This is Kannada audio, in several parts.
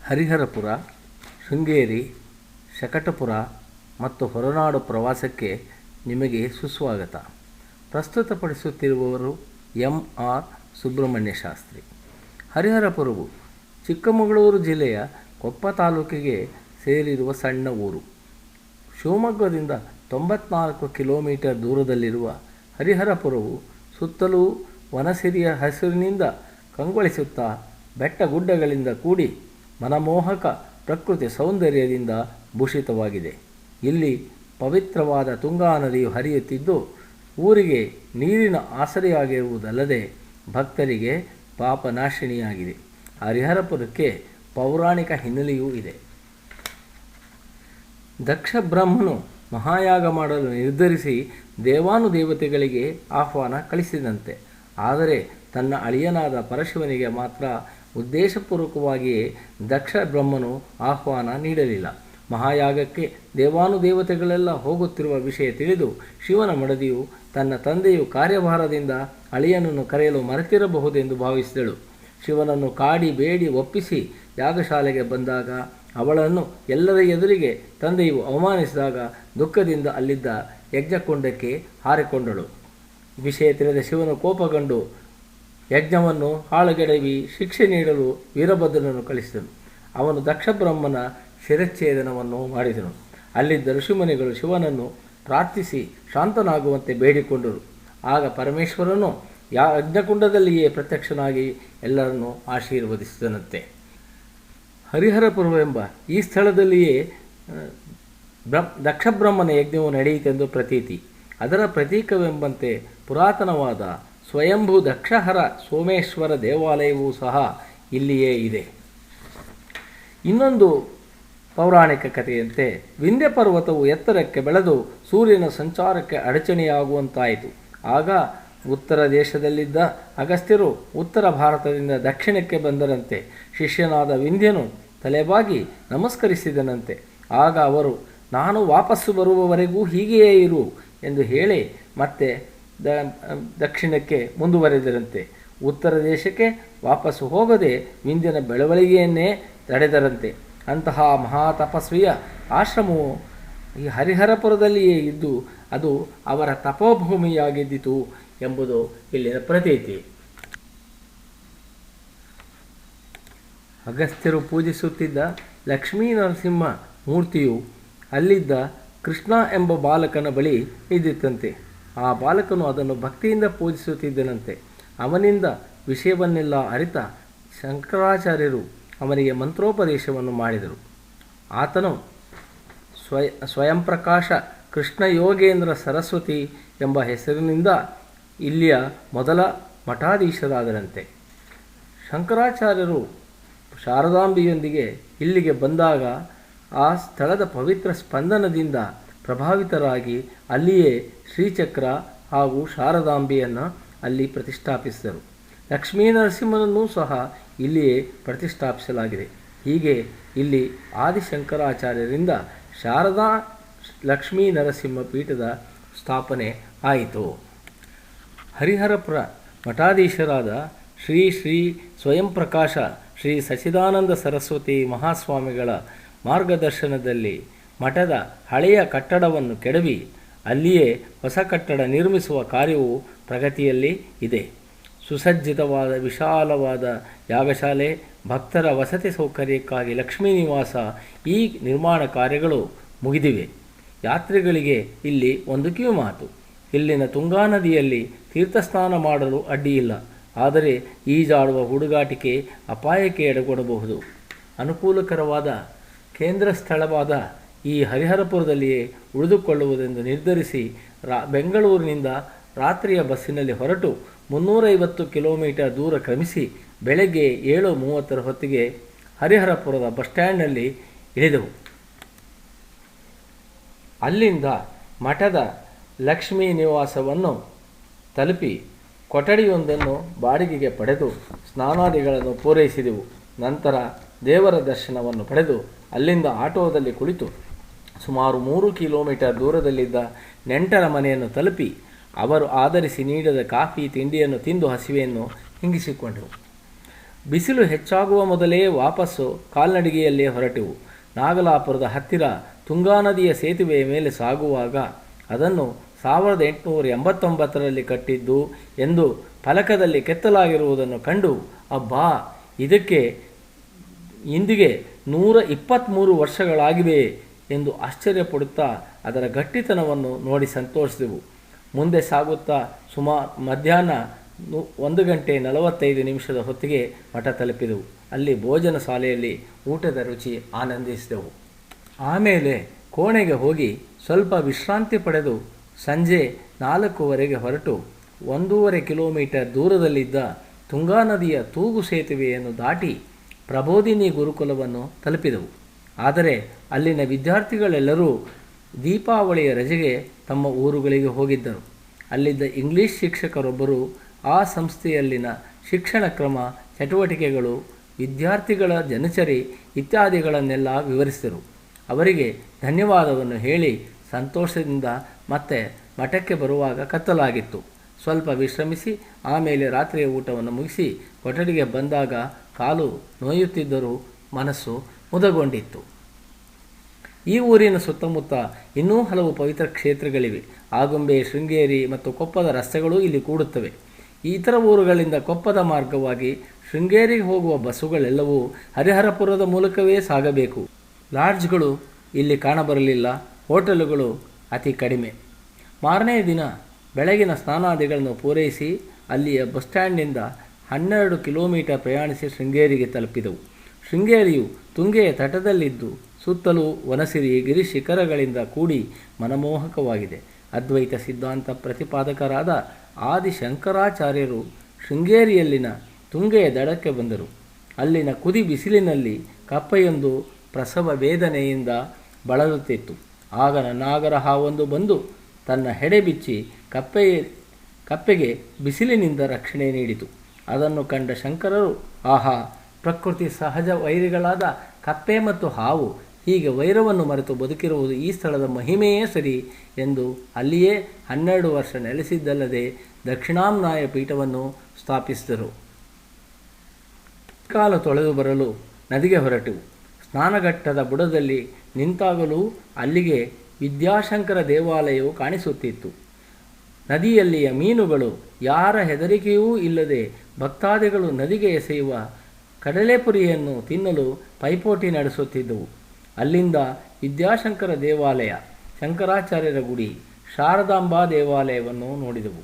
ಹರಿಹರಪುರ, ಶೃಂಗೇರಿ, ಶಕಟಪುರ ಮತ್ತು ಹೊರನಾಡು ಪ್ರವಾಸಕ್ಕೆ ನಿಮಗೆ ಸುಸ್ವಾಗತ. ಪ್ರಸ್ತುತಪಡಿಸುತ್ತಿರುವವರು ಎಂ.ಆರ್. ಸುಬ್ರಹ್ಮಣ್ಯ ಶಾಸ್ತ್ರಿ. ಹರಿಹರಪುರವು ಚಿಕ್ಕಮಗಳೂರು ಜಿಲ್ಲೆಯ ಕೊಪ್ಪ ತಾಲೂಕಿಗೆ ಸೇರಿರುವ ಸಣ್ಣ ಊರು. ಶಿವಮೊಗ್ಗದಿಂದ 94 ಕಿಲೋಮೀಟರ್ ದೂರದಲ್ಲಿರುವ ಹರಿಹರಪುರವು ಸುತ್ತಲೂ ವನಸಿರಿಯ ಹಸಿರಿನಿಂದ ಕಂಗೊಳಿಸುತ್ತಾ ಬೆಟ್ಟಗುಡ್ಡಗಳಿಂದ ಕೂಡಿ ಮನಮೋಹಕ ಪ್ರಕೃತಿ ಸೌಂದರ್ಯದಿಂದ ಭೂಷಿತವಾಗಿದೆ. ಇಲ್ಲಿ ಪವಿತ್ರವಾದ ತುಂಗಾ ನದಿಯು ಹರಿಯುತ್ತಿದ್ದು ಊರಿಗೆ ನೀರಿನ ಆಸರೆಯಾಗಿರುವುದಲ್ಲದೆ ಭಕ್ತರಿಗೆ ಪಾಪನಾಶಿನಿಯಾಗಿದೆ. ಹರಿಹರಪುರಕ್ಕೆ ಪೌರಾಣಿಕ ಹಿನ್ನೆಲೆಯೂ ಇದೆ. ದಕ್ಷ ಬ್ರಹ್ಮನು ಮಹಾಯಾಗ ಮಾಡಲು ನಿರ್ಧರಿಸಿ ದೇವಾನುದೇವತೆಗಳಿಗೆ ಆಹ್ವಾನ ಕಳಿಸಿದಂತೆ. ಆದರೆ ತನ್ನ ಅಳಿಯನಾದ ಪರಶಿವನಿಗೆ ಮಾತ್ರ ಉದ್ದೇಶಪೂರ್ವಕವಾಗಿಯೇ ದಕ್ಷ ಬ್ರಹ್ಮನು ಆಹ್ವಾನ ನೀಡಲಿಲ್ಲ. ಮಹಾಯಾಗಕ್ಕೆ ದೇವಾನುದೇವತೆಗಳೆಲ್ಲ ಹೋಗುತ್ತಿರುವ ವಿಷಯ ತಿಳಿದು ಶಿವನ ಮಡದಿಯು ತನ್ನ ತಂದೆಯು ಕಾರ್ಯಭಾರದಿಂದ ಅಳಿಯನನ್ನು ಕರೆಯಲು ಮರೆತಿರಬಹುದೆಂದು ಭಾವಿಸಿದಳು. ಶಿವನನ್ನು ಕಾಡಿ ಬೇಡಿ ಒಪ್ಪಿಸಿ ಯಾಗಶಾಲೆಗೆ ಬಂದಾಗ ಅವಳನ್ನು ಎಲ್ಲರ ಎದುರಿಗೆ ತಂದೆಯು ಅವಮಾನಿಸಿದಾಗ ದುಃಖದಿಂದ ಅಲ್ಲಿದ್ದ ಯಜ್ಞಕುಂಡಕ್ಕೆ ಹಾರಿಕೊಂಡಳು. ವಿಷಯ ತಿಳಿದ ಶಿವನು ಕೋಪಗೊಂಡು ಯಜ್ಞವನ್ನು ಹಾಳುಗೆಡವಿ ಶಿಕ್ಷೆ ನೀಡಲು ವೀರಭದ್ರನನ್ನು ಕಳಿಸಿದನು. ಅವನು ದಕ್ಷಬ್ರಹ್ಮನ ಶಿರಚ್ಛೇದನವನ್ನು ಮಾಡಿದನು. ಅಲ್ಲಿದ್ದ ಋಷಿಮುನಿಗಳು ಶಿವನನ್ನು ಪ್ರಾರ್ಥಿಸಿ ಶಾಂತನಾಗುವಂತೆ ಬೇಡಿಕೊಂಡರು. ಆಗ ಪರಮೇಶ್ವರನು ಯಜ್ಞಕುಂಡದಲ್ಲಿಯೇ ಪ್ರತ್ಯಕ್ಷನಾಗಿ ಎಲ್ಲರನ್ನೂ ಆಶೀರ್ವದಿಸಿದನಂತೆ. ಹರಿಹರಪುರವೆಂಬ ಈ ಸ್ಥಳದಲ್ಲಿಯೇ ದಕ್ಷಬ್ರಹ್ಮನ ಯಜ್ಞವು ನಡೆಯಿತೆಂದು ಪ್ರತೀತಿ. ಅದರ ಪ್ರತೀಕವೆಂಬಂತೆ ಪುರಾತನವಾದ ಸ್ವಯಂಭೂ ದಕ್ಷಹರ ಸೋಮೇಶ್ವರ ದೇವಾಲಯವೂ ಸಹ ಇಲ್ಲಿಯೇ ಇದೆ. ಇನ್ನೊಂದು ಪೌರಾಣಿಕ ಕಥೆಯಂತೆ ವಿಂಧ್ಯ ಪರ್ವತವು ಎತ್ತರಕ್ಕೆ ಬೆಳೆದು ಸೂರ್ಯನ ಸಂಚಾರಕ್ಕೆ ಅಡಚಣೆಯಾಗುವಂತಾಯಿತು. ಆಗ ಉತ್ತರ ದೇಶದಲ್ಲಿದ್ದ ಅಗಸ್ತ್ಯರು ಉತ್ತರ ಭಾರತದಿಂದ ದಕ್ಷಿಣಕ್ಕೆ ಬಂದರಂತೆ. ಶಿಷ್ಯನಾದ ವಿಂಧ್ಯನು ತಲೆಬಾಗಿ ನಮಸ್ಕರಿಸಿದನಂತೆ. ಆಗ ಅವರು, ನಾನು ವಾಪಸ್ಸು ಬರುವವರೆಗೂ ಹೀಗೆಯೇ ಇರು ಎಂದು ಹೇಳಿ ಮತ್ತೆ ದಕ್ಷಿಣಕ್ಕೆ ಮುಂದುವರೆದರಂತೆ. ಉತ್ತರ ದೇಶಕ್ಕೆ ವಾಪಸ್ಸು ಹೋಗದೆ ವಿಂಧ್ಯನ ಬೆಳವಣಿಗೆಯನ್ನೇ ತಡೆದರಂತೆ. ಅಂತಹ ಮಹಾತಪಸ್ವಿಯ ಆಶ್ರಮವು ಈ ಹರಿಹರಪುರದಲ್ಲಿಯೇ ಇದ್ದು ಅದು ಅವರ ತಪೋಭೂಮಿಯಾಗಿದ್ದಿತು ಎಂಬುದು ಇಲ್ಲಿನ ಪ್ರತೀತಿ. ಅಗಸ್ತ್ಯರು ಪೂಜಿಸುತ್ತಿದ್ದ ಲಕ್ಷ್ಮೀ ನರಸಿಂಹ ಮೂರ್ತಿಯು ಅಲ್ಲಿದ್ದ ಕೃಷ್ಣ ಎಂಬ ಬಾಲಕನ ಬಳಿ ಇದ್ದಿತ್ತಂತೆ. ಆ ಬಾಲಕನು ಅದನ್ನು ಭಕ್ತಿಯಿಂದ ಪೂಜಿಸುತ್ತಿದ್ದನಂತೆ. ಅವನಿಂದ ವಿಷಯವನ್ನೆಲ್ಲ ಅರಿತ ಶಂಕರಾಚಾರ್ಯರು ಅವನಿಗೆ ಮಂತ್ರೋಪದೇಶವನ್ನು ಮಾಡಿದರು. ಆತನು ಸ್ವಯಂಪ್ರಕಾಶ ಕೃಷ್ಣ ಯೋಗೇಂದ್ರ ಸರಸ್ವತಿ ಎಂಬ ಹೆಸರಿನಿಂದ ಇಲ್ಲಿಯ ಮೊದಲ ಮಠಾಧೀಶರಾದರಂತೆ. ಶಂಕರಾಚಾರ್ಯರು ಶಾರದಾಂಬೆಯೊಂದಿಗೆ ಇಲ್ಲಿಗೆ ಬಂದಾಗ ಆ ಸ್ಥಳದ ಪವಿತ್ರ ಸ್ಪಂದನದಿಂದ ಪ್ರಭಾವಿತರಾಗಿ ಅಲ್ಲಿಯೇ ಶ್ರೀಚಕ್ರ ಹಾಗೂ ಶಾರದಾಂಬೆಯನ್ನು ಅಲ್ಲಿ ಪ್ರತಿಷ್ಠಾಪಿಸಿದರು. ಲಕ್ಷ್ಮೀ ನರಸಿಂಹನನ್ನೂ ಸಹ ಇಲ್ಲಿಯೇ ಪ್ರತಿಷ್ಠಾಪಿಸಲಾಗಿದೆ. ಹೀಗೆ ಇಲ್ಲಿ ಆದಿಶಂಕರಾಚಾರ್ಯರಿಂದ ಶಾರದಾ ಲಕ್ಷ್ಮೀ ನರಸಿಂಹ ಪೀಠದ ಸ್ಥಾಪನೆ ಆಯಿತು. ಹರಿಹರಪುರ ಮಠಾಧೀಶರಾದ ಶ್ರೀ ಶ್ರೀ ಸ್ವಯಂಪ್ರಕಾಶ ಶ್ರೀ ಸಚ್ಚಿದಾನಂದ ಸರಸ್ವತಿ ಮಹಾಸ್ವಾಮಿಗಳ ಮಾರ್ಗದರ್ಶನದಲ್ಲಿ ಮಠದ ಹಳೆಯ ಕಟ್ಟಡವನ್ನು ಕೆಡವಿ ಅಲ್ಲಿಯೇ ಹೊಸ ಕಟ್ಟಡ ನಿರ್ಮಿಸುವ ಕಾರ್ಯವು ಪ್ರಗತಿಯಲ್ಲಿ ಇದೆ. ಸುಸಜ್ಜಿತವಾದ ವಿಶಾಲವಾದ ಯಾಗಶಾಲೆ, ಭಕ್ತರ ವಸತಿ ಸೌಕರ್ಯಕ್ಕಾಗಿ ಲಕ್ಷ್ಮೀ ನಿವಾಸ ಈ ನಿರ್ಮಾಣ ಕಾರ್ಯಗಳು ಮುಗಿದಿವೆ. ಯಾತ್ರಿಗಳಿಗೆ ಇಲ್ಲಿ ಒಂದು ಕಿವಿಮಾತು. ಇಲ್ಲಿನ ತುಂಗಾ ನದಿಯಲ್ಲಿ ತೀರ್ಥಸ್ನಾನ ಮಾಡಲು ಅಡ್ಡಿಯಿಲ್ಲ. ಆದರೆ ಈಜಾಡುವ ಹುಡುಗಾಟಿಕೆ ಅಪಾಯಕ್ಕೆ ಎಡೆಗೊಡಬಹುದು. ಅನುಕೂಲಕರವಾದ ಕೇಂದ್ರ ಸ್ಥಳವಾದ ಈ ಹರಿಹರಪುರದಲ್ಲಿಯೇ ಉಳಿದುಕೊಳ್ಳುವುದೆಂದು ನಿರ್ಧರಿಸಿ ಬೆಂಗಳೂರಿನಿಂದ ರಾತ್ರಿಯ ಬಸ್ಸಿನಲ್ಲಿ ಹೊರಟು 350 ಕಿಲೋಮೀಟರ್ ದೂರ ಕ್ರಮಿಸಿ ಬೆಳಗ್ಗೆ 7:30 ಹೊತ್ತಿಗೆ ಹರಿಹರಪುರದ ಬಸ್ ಸ್ಟ್ಯಾಂಡ್ನಲ್ಲಿ ಇಳಿದೆವು. ಅಲ್ಲಿಂದ ಮಠದ ಲಕ್ಷ್ಮೀ ನಿವಾಸವನ್ನು ತಲುಪಿ ಕೊಠಡಿಯೊಂದನ್ನು ಬಾಡಿಗೆಗೆ ಪಡೆದು ಸ್ನಾನಾದಿಗಳನ್ನು ಪೂರೈಸಿದೆವು. ನಂತರ ದೇವರ ದರ್ಶನವನ್ನು ಪಡೆದು ಅಲ್ಲಿಂದ ಆಟೋದಲ್ಲಿ ಕುಳಿತು ಸುಮಾರು 3 ಕಿಲೋಮೀಟರ್ ದೂರದಲ್ಲಿದ್ದ ನೆಂಟರ ಮನೆಯನ್ನು ತಲುಪಿ ಅವರು ಆಧರಿಸಿ ನೀಡಿದ ಕಾಫಿ ತಿಂಡಿಯನ್ನು ತಿಂದು ಹಸಿವೆಯನ್ನು ಹಿಂಗಿಸಿಕೊಂಡೆವು. ಬಿಸಿಲು ಹೆಚ್ಚಾಗುವ ಮೊದಲೇ ವಾಪಸ್ಸು ಕಾಲ್ನಡಿಗೆಯಲ್ಲೇ ಹೊರಟೆವು. ನಾಗಲಾಪುರದ ಹತ್ತಿರ ತುಂಗಾ ನದಿಯ ಸೇತುವೆಯ ಮೇಲೆ ಸಾಗುವಾಗ ಅದನ್ನು 1889ರಲ್ಲಿ ಕಟ್ಟಿದ್ದು ಎಂದು ಫಲಕದಲ್ಲಿ ಕೆತ್ತಲಾಗಿರುವುದನ್ನು ಕಂಡು, ಅಬ್ಬಾ, ಇದಕ್ಕೆ ಇಂದಿಗೆ 123 ವರ್ಷಗಳಾಗಿವೆ ಎಂದು ಆಶ್ಚರ್ಯಪಡುತ್ತಾ ಅದರ ಗಟ್ಟಿತನವನ್ನು ನೋಡಿ ಸಂತೋಷಿಸಿದೆವು. ಮುಂದೆ ಸಾಗುತ್ತಾ ಮಧ್ಯಾಹ್ನ 1:45 ಹೊತ್ತಿಗೆ ಮಠ ತಲುಪಿದೆವು. ಅಲ್ಲಿ ಭೋಜನ ಶಾಲೆಯಲ್ಲಿ ಊಟದ ರುಚಿ ಆನಂದಿಸಿದೆವು. ಆಮೇಲೆ ಕೋಣೆಗೆ ಹೋಗಿ ಸ್ವಲ್ಪ ವಿಶ್ರಾಂತಿ ಪಡೆದು ಸಂಜೆ 4:15 ಹೊರಟು 1.5 ಕಿಲೋಮೀಟರ್ ದೂರದಲ್ಲಿದ್ದ ತುಂಗಾ ನದಿಯ ತೂಗು ಸೇತುವೆಯನ್ನು ದಾಟಿ ಪ್ರಬೋಧಿನಿ ಗುರುಕುಲವನ್ನು ತಲುಪಿದೆವು. ಆದರೆ ಅಲ್ಲಿನ ವಿದ್ಯಾರ್ಥಿಗಳೆಲ್ಲರೂ ದೀಪಾವಳಿಯ ರಜೆಗೆ ತಮ್ಮ ಊರುಗಳಿಗೆ ಹೋಗಿದ್ದರು. ಅಲ್ಲಿದ್ದ ಇಂಗ್ಲಿಷ್ ಶಿಕ್ಷಕರೊಬ್ಬರು ಆ ಸಂಸ್ಥೆಯಲ್ಲಿನ ಶಿಕ್ಷಣ ಕ್ರಮ, ಚಟುವಟಿಕೆಗಳು, ವಿದ್ಯಾರ್ಥಿಗಳ ದಿನಚರಿ ಇತ್ಯಾದಿಗಳನ್ನೆಲ್ಲ ವಿವರಿಸಿದರು. ಅವರಿಗೆ ಧನ್ಯವಾದವನ್ನು ಹೇಳಿ ಸಂತೋಷದಿಂದ ಮತ್ತೆ ಮಠಕ್ಕೆ ಬರುವಾಗ ಕತ್ತಲಾಗಿತ್ತು. ಸ್ವಲ್ಪ ವಿಶ್ರಮಿಸಿ ಆಮೇಲೆ ರಾತ್ರಿಯ ಊಟವನ್ನು ಮುಗಿಸಿ ಕೊಠಡಿಗೆ ಬಂದಾಗ ಕಾಲು ನೋಯುತ್ತಿದ್ದರೂ ಮನಸ್ಸು ಮುದಗೊಂಡಿತ್ತು. ಈ ಊರಿನ ಸುತ್ತಮುತ್ತ ಇನ್ನೂ ಹಲವು ಪವಿತ್ರ ಕ್ಷೇತ್ರಗಳಿವೆ. ಆಗುಂಬೆ, ಶೃಂಗೇರಿ ಮತ್ತು ಕೊಪ್ಪದ ರಸ್ತೆಗಳು ಇಲ್ಲಿ ಕೂಡುತ್ತವೆ. ಇತರ ಊರುಗಳಿಂದ ಕೊಪ್ಪದ ಮಾರ್ಗವಾಗಿ ಶೃಂಗೇರಿಗೆ ಹೋಗುವ ಬಸ್ಸುಗಳೆಲ್ಲವೂ ಹರಿಹರಪುರದ ಮೂಲಕವೇ ಸಾಗಬೇಕು. ಲಾಡ್ಜ್ಗಳು ಇಲ್ಲಿ ಕಾಣಬರಲಿಲ್ಲ. ಹೋಟೆಲುಗಳು ಅತಿ ಕಡಿಮೆ. ಮಾರನೇ ದಿನ ಬೆಳಗಿನ ಸ್ನಾನಾದಿಗಳನ್ನು ಪೂರೈಸಿ ಅಲ್ಲಿಯ ಬಸ್ ಸ್ಟ್ಯಾಂಡ್ನಿಂದ 12 ಕಿಲೋಮೀಟರ್ ಪ್ರಯಾಣಿಸಿ ಶೃಂಗೇರಿಗೆ ತಲುಪಿದೆವು. ಶೃಂಗೇರಿಯು ತುಂಗೆಯ ತಟದಲ್ಲಿದ್ದು ಸುತ್ತಲೂ ವನಸಿರಿ ಗಿರಿ ಶಿಖರಗಳಿಂದ ಕೂಡಿ ಮನಮೋಹಕವಾಗಿದೆ. ಅದ್ವೈತ ಸಿದ್ಧಾಂತ ಪ್ರತಿಪಾದಕರಾದ ಆದಿಶಂಕರಾಚಾರ್ಯರು ಶೃಂಗೇರಿಯಲ್ಲಿನ ತುಂಗೆಯ ದಡಕ್ಕೆ ಬಂದರು. ಅಲ್ಲಿನ ಕುದಿ ಬಿಸಿಲಿನಲ್ಲಿ ಕಪ್ಪೆಯೊಂದು ಪ್ರಸವ ವೇದನೆಯಿಂದ ಬಳಲುತ್ತಿತ್ತು. ಆಗ ನಾಗರ ಹಾವೊಂದು ಬಂದು ತನ್ನ ಹೆಡೆ ಬಿಚ್ಚಿ ಕಪ್ಪೆಗೆ ಬಿಸಿಲಿನಿಂದ ರಕ್ಷಣೆ ನೀಡಿತು. ಅದನ್ನು ಕಂಡ ಶಂಕರರು, ಆಹಾ, ಪ್ರಕೃತಿ ಸಹಜ ವೈರಿಗಳಾದ ಕಪ್ಪೆ ಮತ್ತು ಹಾವು ಹೀಗೆ ವೈರವನ್ನು ಮರೆತು ಬದುಕಿರುವುದು ಈ ಸ್ಥಳದ ಮಹಿಮೆಯೇ ಸರಿ ಎಂದು ಅಲ್ಲಿಯೇ 12 ವರ್ಷ ನೆಲೆಸಿದ್ದಲ್ಲದೆ ದಕ್ಷಿಣಾಮ್ನಾಯ ಪೀಠವನ್ನು ಸ್ಥಾಪಿಸಿದರು. ಕಾಲು ತೊಳೆದು ಬರಲು ನದಿಗೆ ಹೊರಟೆವು. ಸ್ನಾನಘಟ್ಟದ ಬುಡದಲ್ಲಿ ನಿಂತಾಗಲೂ ಅಲ್ಲಿಗೆ ವಿದ್ಯಾಶಂಕರ ದೇವಾಲಯವು ಕಾಣಿಸುತ್ತಿತ್ತು. ನದಿಯಲ್ಲಿಯ ಮೀನುಗಳು ಯಾರ ಹೆದರಿಕೆಯೂ ಇಲ್ಲದೆ ಭಕ್ತಾದಿಗಳು ನದಿಗೆ ಎಸೆಯುವ ಕಡಲೆಪುರಿಯನ್ನು ತಿನ್ನಲು ಪೈಪೋಟಿ ನಡೆಸುತ್ತಿದ್ದವು. ಅಲ್ಲಿಂದ ವಿದ್ಯಾಶಂಕರ ದೇವಾಲಯ, ಶಂಕರಾಚಾರ್ಯರ ಗುಡಿ, ಶಾರದಾಂಬಾ ದೇವಾಲಯವನ್ನು ನೋಡಿದೆವು.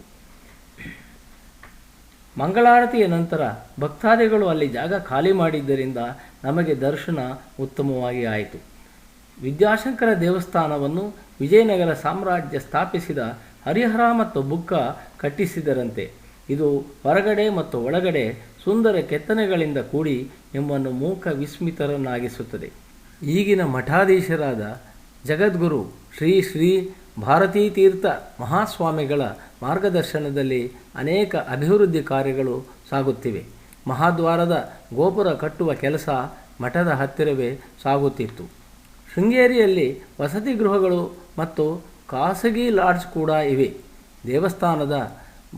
ಮಂಗಳಾರತಿಯ ನಂತರ ಭಕ್ತಾದಿಗಳು ಅಲ್ಲಿ ಜಾಗ ಖಾಲಿ ಮಾಡಿದ್ದರಿಂದ ನಮಗೆ ದರ್ಶನ ಉತ್ತಮವಾಗಿ ಆಯಿತು. ವಿದ್ಯಾಶಂಕರ ದೇವಸ್ಥಾನವನ್ನು ವಿಜಯನಗರ ಸಾಮ್ರಾಜ್ಯ ಸ್ಥಾಪಿಸಿದ ಹರಿಹರ ಮತ್ತು ಬುಕ್ಕ ಕಟ್ಟಿಸಿದರಂತೆ. ಇದು ಹೊರಗಡೆ ಮತ್ತು ಒಳಗಡೆ ಸುಂದರ ಕೆತ್ತನೆಗಳಿಂದ ಕೂಡಿ ನಿಮ್ಮನ್ನು ಮೂಕ ವಿಸ್ಮಿತರನ್ನಾಗಿಸುತ್ತದೆ. ಈಗಿನ ಮಠಾಧೀಶರಾದ ಜಗದ್ಗುರು ಶ್ರೀ ಶ್ರೀ ಭಾರತೀ ತೀರ್ಥ ಮಹಾಸ್ವಾಮಿಗಳ ಮಾರ್ಗದರ್ಶನದಲ್ಲಿ ಅನೇಕ ಅಭಿವೃದ್ಧಿ ಕಾರ್ಯಗಳು ಸಾಗುತ್ತಿವೆ. ಮಹಾದ್ವಾರದ ಗೋಪುರ ಕಟ್ಟುವ ಕೆಲಸ ಮಠದ ಹತ್ತಿರವೇ ಸಾಗುತ್ತಿತ್ತು. ಶೃಂಗೇರಿಯಲ್ಲಿ ವಸತಿ ಗೃಹಗಳು ಮತ್ತು ಖಾಸಗಿ ಲಾಡ್ಜ್ ಕೂಡ ಇವೆ. ದೇವಸ್ಥಾನದ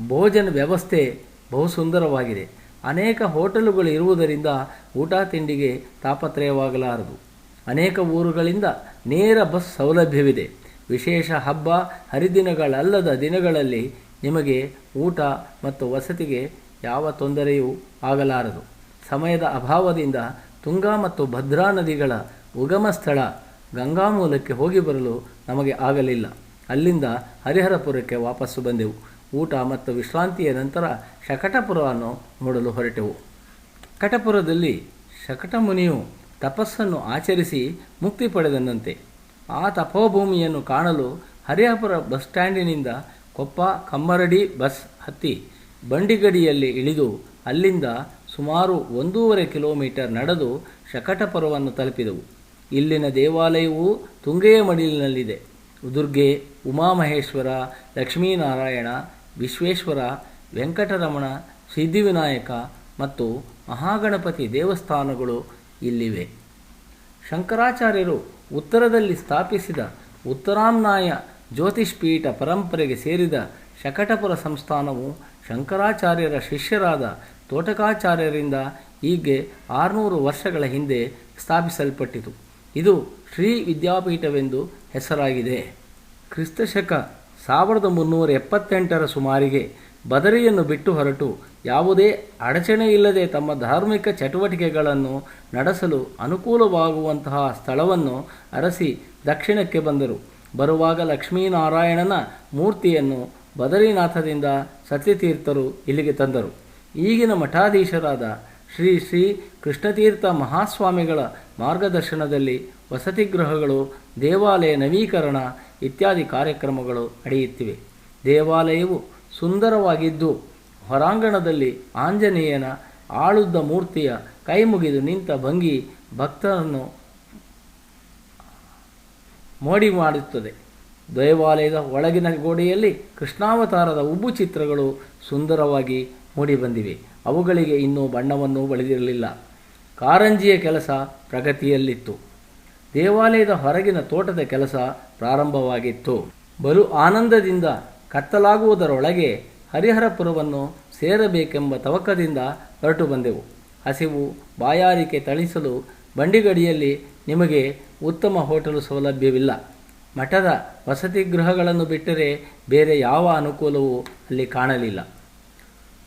ಭೋಜನ ವ್ಯವಸ್ಥೆ ಬಹು ಸುಂದರವಾಗಿದೆ. ಅನೇಕ ಹೋಟೆಲುಗಳು ಇರುವುದರಿಂದ ಊಟ ತಿಂಡಿಗೆ ತಾಪತ್ರಯವಾಗಲಾರದು. ಅನೇಕ ಊರುಗಳಿಂದ ನೇರ ಬಸ್ ಸೌಲಭ್ಯವಿದೆ. ವಿಶೇಷ ಹಬ್ಬ ಹರಿದಿನಗಳಲ್ಲದ ದಿನಗಳಲ್ಲಿ ನಿಮಗೆ ಊಟ ಮತ್ತು ವಸತಿಗೆ ಯಾವ ತೊಂದರೆಯೂ ಆಗಲಾರದು. ಸಮಯದ ಅಭಾವದಿಂದ ತುಂಗಾ ಮತ್ತು ಭದ್ರಾ ನದಿಗಳ ಉಗಮ ಸ್ಥಳ ಗಂಗಾಮೂಲಕ್ಕೆ ಹೋಗಿ ಬರಲು ನಮಗೆ ಆಗಲಿಲ್ಲ. ಅಲ್ಲಿಂದ ಹರಿಹರಪುರಕ್ಕೆ ವಾಪಸ್ಸು ಬಂದೆವು. ಊಟ ಮತ್ತು ವಿಶ್ರಾಂತಿಯ ನಂತರ ಶಕಟಪುರವನ್ನು ನೋಡಲು ಹೊರಟೆವು. ಶಕಟಪುರದಲ್ಲಿ ಶಕಟ ಮುನಿಯು ತಪಸ್ಸನ್ನು ಆಚರಿಸಿ ಮುಕ್ತಿ ಪಡೆದನಂತೆ. ಆ ತಪೋಭೂಮಿಯನ್ನು ಕಾಣಲು ಹರಿಹರಪುರ ಬಸ್ ಸ್ಟ್ಯಾಂಡಿನಿಂದ ಕೊಪ್ಪ ಕಮ್ಮರಡಿ ಬಸ್ ಹತ್ತಿ ಬಂಡಿಗಡಿಯಲ್ಲಿ ಇಳಿದು ಅಲ್ಲಿಂದ ಸುಮಾರು 1.5 ಕಿಲೋಮೀಟರ್ ನಡೆದು ಶಕಟಪುರವನ್ನು ತಲುಪಿದೆವು. ಇಲ್ಲಿನ ದೇವಾಲಯವು ತುಂಗೆಯ ಮಡಿಲಿನಲ್ಲಿದೆ. ದುರ್ಗೆ, ಉಮಾಮಹೇಶ್ವರ, ಲಕ್ಷ್ಮೀನಾರಾಯಣ, ವಿಶ್ವೇಶ್ವರ, ವೆಂಕಟರಮಣ, ಸಿದ್ಧಿವಿನಾಯಕ ಮತ್ತು ಮಹಾಗಣಪತಿ ದೇವಸ್ಥಾನಗಳು ಇಲ್ಲಿವೆ. ಶಂಕರಾಚಾರ್ಯರು ಉತ್ತರದಲ್ಲಿ ಸ್ಥಾಪಿಸಿದ ಉತ್ತರಾಮ್ನಾಯ ಜ್ಯೋತಿಷ್ಪೀಠ ಪರಂಪರೆಗೆ ಸೇರಿದ ಶಕಟಪುರ ಸಂಸ್ಥಾನವು ಶಂಕರಾಚಾರ್ಯರ ಶಿಷ್ಯರಾದ ತೋಟಕಾಚಾರ್ಯರಿಂದ ಹೀಗೆ 600 ವರ್ಷಗಳ ಹಿಂದೆ ಸ್ಥಾಪಿಸಲ್ಪಟ್ಟಿತು. ಇದು ಶ್ರೀ ವಿದ್ಯಾಪೀಠವೆಂದು ಹೆಸರಾಗಿದೆ. ಕ್ರಿಸ್ತಶಕ 1378 ಸುಮಾರಿಗೆ ಬದರಿಯನ್ನು ಬಿಟ್ಟು ಹೊರಟು ಯಾವುದೇ ಅಡಚಣೆಯಿಲ್ಲದೆ ತಮ್ಮ ಧಾರ್ಮಿಕ ಚಟುವಟಿಕೆಗಳನ್ನು ನಡೆಸಲು ಅನುಕೂಲವಾಗುವಂತಹ ಸ್ಥಳವನ್ನು ಅರಸಿ ದಕ್ಷಿಣಕ್ಕೆ ಬಂದರು. ಬರುವಾಗ ಲಕ್ಷ್ಮೀನಾರಾಯಣನ ಮೂರ್ತಿಯನ್ನು ಬದರಿನಾಥದಿಂದ ಸತ್ಯತೀರ್ಥರು ಇಲ್ಲಿಗೆ ತಂದರು. ಈಗಿನ ಮಠಾಧೀಶರಾದ ಶ್ರೀ ಶ್ರೀ ಕೃಷ್ಣತೀರ್ಥ ಮಹಾಸ್ವಾಮಿಗಳ ಮಾರ್ಗದರ್ಶನದಲ್ಲಿ ವಸತಿಗೃಹಗಳು, ದೇವಾಲಯ ನವೀಕರಣ ಇತ್ಯಾದಿ ಕಾರ್ಯಕ್ರಮಗಳು ನಡೆಯುತ್ತಿವೆ. ದೇವಾಲಯವು ಸುಂದರವಾಗಿದ್ದು ಹೊರಾಂಗಣದಲ್ಲಿ ಆಂಜನೇಯನ ಆಳುದ್ದ ಮೂರ್ತಿಯ ಕೈಮುಗಿದು ನಿಂತ ಭಂಗಿ ಭಕ್ತರನ್ನು ಮೋಡಿ ಮಾಡುತ್ತದೆ. ದೇವಾಲಯದ ಒಳಗಿನ ಗೋಡೆಯಲ್ಲಿ ಕೃಷ್ಣಾವತಾರದ ಉಬ್ಬು ಚಿತ್ರಗಳು ಸುಂದರವಾಗಿ ಮೂಡಿಬಂದಿವೆ. ಅವುಗಳಿಗೆ ಇನ್ನೂ ಬಣ್ಣವನ್ನು ಬಳಿದಿರಲಿಲ್ಲ. ಕಾರಂಜಿಯ ಕೆಲಸ ಪ್ರಗತಿಯಲ್ಲಿತ್ತು. ದೇವಾಲಯದ ಹೊರಗಿನ ತೋಟದ ಕೆಲಸ ಪ್ರಾರಂಭವಾಗಿತ್ತು. ಬಲು ಆನಂದದಿಂದ ಕತ್ತಲಾಗುವುದರೊಳಗೆ ಹರಿಹರಪುರವನ್ನು ಸೇರಬೇಕೆಂಬ ತವಕದಿಂದ ಹೊರಟು ಬಂದೆವು. ಹಸಿವು ಬಾಯಾರಿಕೆ ತಣಿಸಲು ಬಂಡಿಗಡಿಯಲ್ಲಿ ನಿಮಗೆ ಉತ್ತಮ ಹೋಟೆಲು ಸೌಲಭ್ಯವಿಲ್ಲ. ಮಠದ ವಸತಿಗೃಹಗಳನ್ನು ಬಿಟ್ಟರೆ ಬೇರೆ ಯಾವ ಅನುಕೂಲವೂ ಅಲ್ಲಿ ಕಾಣಲಿಲ್ಲ.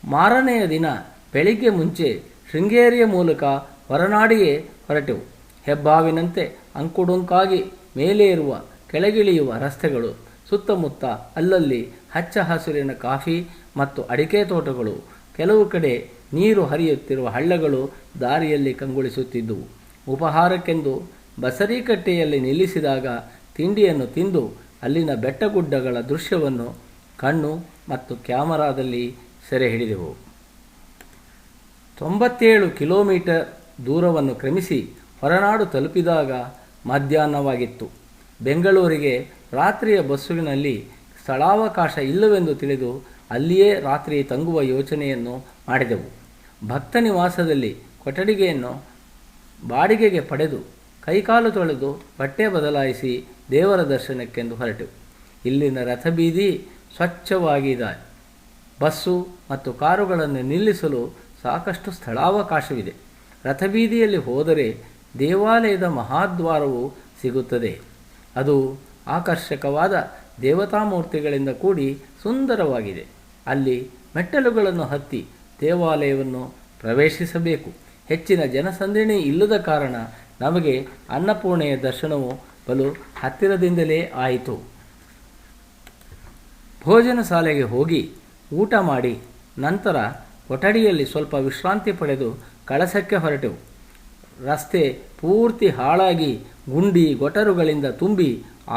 ಮಾರನೆಯ ದಿನ ಬೆಳಿಗ್ಗೆ ಮುಂಚೆ ಶೃಂಗೇರಿಯ ಮೂಲಕ ಹೊರನಾಡಿಗೆ ಹೊರಟೆವು. ಹೆಬ್ಬಾವಿನಂತೆ ಅಂಕುಡೊಂಕಾಗಿ ಮೇಲೇರುವ ಕೆಳಗಿಳಿಯುವ ರಸ್ತೆಗಳು, ಸುತ್ತಮುತ್ತ ಅಲ್ಲಲ್ಲಿ ಹಚ್ಚ ಹಸಿರಿನ ಕಾಫಿ ಮತ್ತು ಅಡಿಕೆ ತೋಟಗಳು, ಕೆಲವು ಕಡೆ ನೀರು ಹರಿಯುತ್ತಿರುವ ಹಳ್ಳಗಳು ದಾರಿಯಲ್ಲಿ ಕಂಗೊಳಿಸುತ್ತಿದ್ದುವು. ಉಪಹಾರಕ್ಕೆಂದು ಬಸರೀಕಟ್ಟೆಯಲ್ಲಿ ನಿಲ್ಲಿಸಿದಾಗ ತಿಂಡಿಯನ್ನು ತಿಂದು ಅಲ್ಲಿನ ಬೆಟ್ಟಗುಡ್ಡಗಳ ದೃಶ್ಯವನ್ನು ಕಣ್ಣು ಮತ್ತು ಕ್ಯಾಮರಾದಲ್ಲಿ ಸೆರೆ ಹಿಡಿದೆವು. 97 ಕಿಲೋಮೀಟರ್ ದೂರವನ್ನು ಕ್ರಮಿಸಿ ಹೊರನಾಡು ತಲುಪಿದಾಗ ಮಧ್ಯಾಹ್ನವಾಗಿತ್ತು. ಬೆಂಗಳೂರಿಗೆ ರಾತ್ರಿಯ ಬಸ್ಸಿನಲ್ಲಿ ಸ್ಥಳಾವಕಾಶ ಇಲ್ಲವೆಂದು ತಿಳಿದು ಅಲ್ಲಿಯೇ ರಾತ್ರಿ ತಂಗುವ ಯೋಚನೆಯನ್ನು ಮಾಡಿದೆವು. ಭಕ್ತ ನಿವಾಸದಲ್ಲಿ ಕೊಠಡಿಗೆಯನ್ನು ಬಾಡಿಗೆಗೆ ಪಡೆದು ಕೈಕಾಲು ತೊಳೆದು ಬಟ್ಟೆ ಬದಲಾಯಿಸಿ ದೇವರ ದರ್ಶನಕ್ಕೆಂದು ಹೊರಟೆವು. ಇಲ್ಲಿನ ರಥಬೀದಿ ಸ್ವಚ್ಛವಾಗಿದೆ. ಬಸ್ಸು ಮತ್ತು ಕಾರುಗಳನ್ನು ನಿಲ್ಲಿಸಲು ಸಾಕಷ್ಟು ಸ್ಥಳಾವಕಾಶವಿದೆ. ರಥಬೀದಿಯಲ್ಲಿ ಹೋದರೆ ದೇವಾಲಯದ ಮಹಾದ್ವಾರವು ಸಿಗುತ್ತದೆ. ಅದು ಆಕರ್ಷಕವಾದ ದೇವತಾಮೂರ್ತಿಗಳಿಂದ ಕೂಡಿ ಸುಂದರವಾಗಿದೆ. ಅಲ್ಲಿ ಮೆಟ್ಟಲುಗಳನ್ನು ಹತ್ತಿ ದೇವಾಲಯವನ್ನು ಪ್ರವೇಶಿಸಬೇಕು. ಹೆಚ್ಚಿನ ಜನಸಂದಣಿ ಇಲ್ಲದ ಕಾರಣ ನಮಗೆ ಅನ್ನಪೂರ್ಣೆಯ ದರ್ಶನವು ಬಲು ಹತ್ತಿರದಿಂದಲೇ ಆಯಿತು. ಭೋಜನ ಶಾಲೆಗೆ ಹೋಗಿ ಊಟ ಮಾಡಿ ನಂತರ ಕೊಠಡಿಯಲ್ಲಿ ಸ್ವಲ್ಪ ವಿಶ್ರಾಂತಿ ಪಡೆದು ಕಳಸಕ್ಕೆ ಹೊರಟೆವು. ರಸ್ತೆ ಪೂರ್ತಿ ಹಾಳಾಗಿ ಗುಂಡಿ ಗೊಟರುಗಳಿಂದ ತುಂಬಿ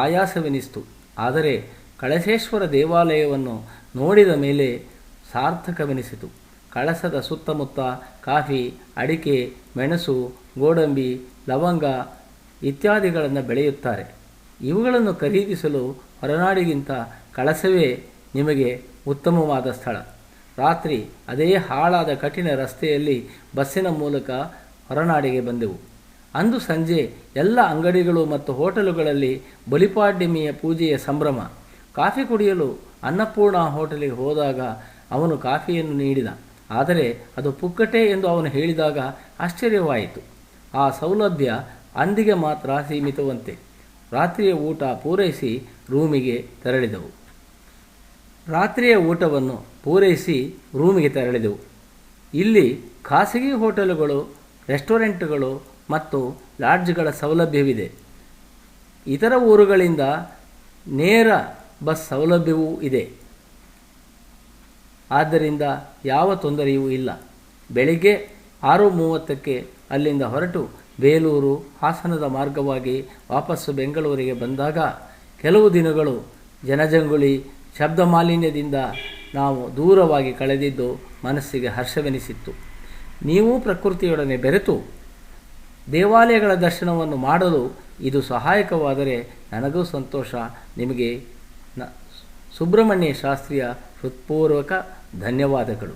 ಆಯಾಸವೆನಿಸಿತು. ಆದರೆ ಕಳಸೇಶ್ವರ ದೇವಾಲಯವನ್ನು ನೋಡಿದ ಮೇಲೆ ಸಾರ್ಥಕವೆನಿಸಿತು. ಕಳಸದ ಸುತ್ತಮುತ್ತ ಕಾಫಿ, ಅಡಿಕೆ, ಮೆಣಸು, ಗೋಡಂಬಿ, ಲವಂಗ ಇತ್ಯಾದಿಗಳನ್ನು ಬೆಳೆಯುತ್ತಾರೆ. ಇವುಗಳನ್ನು ಖರೀದಿಸಲು ಹೊರನಾಡಿಗಿಂತ ಕಳಸವೇ ನಿಮಗೆ ಉತ್ತಮವಾದ ಸ್ಥಳ. ರಾತ್ರಿ ಅದೇ ಹಾಳಾದ ಕಠಿಣ ರಸ್ತೆಯಲ್ಲಿ ಬಸ್ಸಿನ ಮೂಲಕ ಹೊರನಾಡಿಗೆ ಬಂದೆವು. ಅಂದು ಸಂಜೆ ಎಲ್ಲ ಅಂಗಡಿಗಳು ಮತ್ತು ಹೋಟೆಲುಗಳಲ್ಲಿ ಬಲಿಪಾಡ್ಯಮಿಯ ಪೂಜೆಯ ಸಂಭ್ರಮ. ಕಾಫಿ ಕುಡಿಯಲು ಅನ್ನಪೂರ್ಣ ಹೋಟೆಲಿಗೆ ಹೋದಾಗ ಅವನು ಕಾಫಿಯನ್ನು ನೀಡಿದ. ಆದರೆ ಅದು ಪುಕ್ಕಟೆ ಎಂದು ಅವನು ಹೇಳಿದಾಗ ಆಶ್ಚರ್ಯವಾಯಿತು. ಆ ಸೌಲಭ್ಯ ಅಂದಿಗೆ ಮಾತ್ರ ಸೀಮಿತವಂತೆ. ರಾತ್ರಿಯ ಊಟ ಪೂರೈಸಿ ರೂಮಿಗೆ ತೆರಳಿದೆವು. ಇಲ್ಲಿ ಖಾಸಗಿ ಹೋಟೆಲುಗಳು, ರೆಸ್ಟೋರೆಂಟ್ಗಳು ಮತ್ತು ಲಾಡ್ಜ್ಗಳ ಸೌಲಭ್ಯವಿದೆ. ಇತರ ಊರುಗಳಿಂದ ನೇರ ಬಸ್ ಸೌಲಭ್ಯವೂ ಇದೆ. ಆದ್ದರಿಂದ ಯಾವ ತೊಂದರೆಯೂ ಇಲ್ಲ. ಬೆಳಿಗ್ಗೆ 6:30ಕ್ಕೆ ಅಲ್ಲಿಂದ ಹೊರಟು ಬೇಲೂರು, ಹಾಸನದ ಮಾರ್ಗವಾಗಿ ವಾಪಸ್ಸು ಬೆಂಗಳೂರಿಗೆ ಬಂದಾಗ ಕೆಲವು ದಿನಗಳು ಜನಜಂಗುಳಿ, ಶಬ್ದ ಮಾಲಿನ್ಯದಿಂದ ನಾವು ದೂರವಾಗಿ ಕಳೆದಿದ್ದು ಮನಸ್ಸಿಗೆ ಹರ್ಷವೆನಿಸಿತ್ತು. ನೀವು ಪ್ರಕೃತಿಯೊಡನೆ ಬೆರೆತು ದೇವಾಲಯಗಳ ದರ್ಶನವನ್ನು ಮಾಡಲು ಇದು ಸಹಾಯಕವಾದರೆ ನನಗೂ ಸಂತೋಷ. ನಿಮಗೆ ಸುಬ್ರಹ್ಮಣ್ಯ ಶಾಸ್ತ್ರಿಯ ಹೃತ್ಪೂರ್ವಕ ಧನ್ಯವಾದಗಳು.